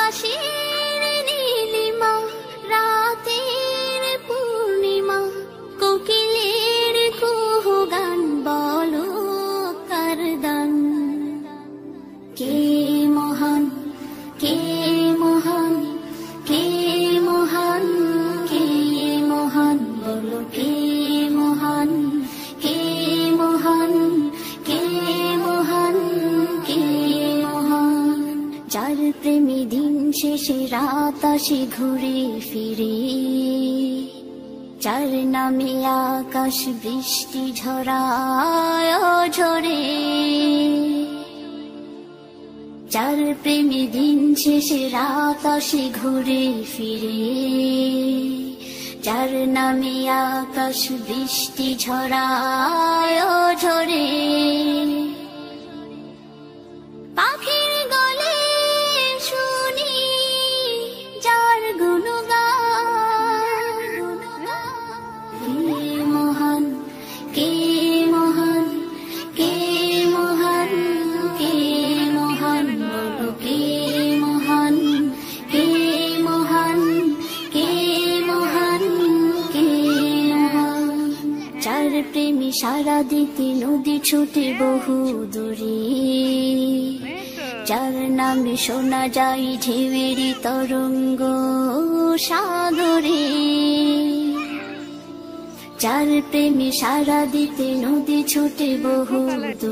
আকাশের নীলিমা, রাতের পূর্ণিমা, কোকিলের কুহু গান, বলো কার দান। কে মহান, কে মহান, কে মহান, কে মহান, বলো কে মহান, কে মহান, কে মহান, কে মহান। যার প্রেমে দিন শেষে রাত আসে ঘুরে ফিরে, যার নামে আকাশ বৃষ্টি ঝরায় ঝরে, যার প্রেমে দিন শেষে রাত আসে ঘুরে ফিরে, যার নামে আকাশ বৃষ্টি ঝরায় ঝরে। পাখির গলে শুনি যার গুণগান, কে মহান, কে মহান, কে মহান, কে মহান, বলো কে মহান, কে মহান, কে মহান, কে মহান। যার প্রেমে সারা দিতে নদী ছুটে বহু দূরে, যার নামে শোনা যায় ঢেউয়ের তরঙ্গ সাগরে, যার প্রেমে সারা দিতে নদী ছুটে বহু দূরে।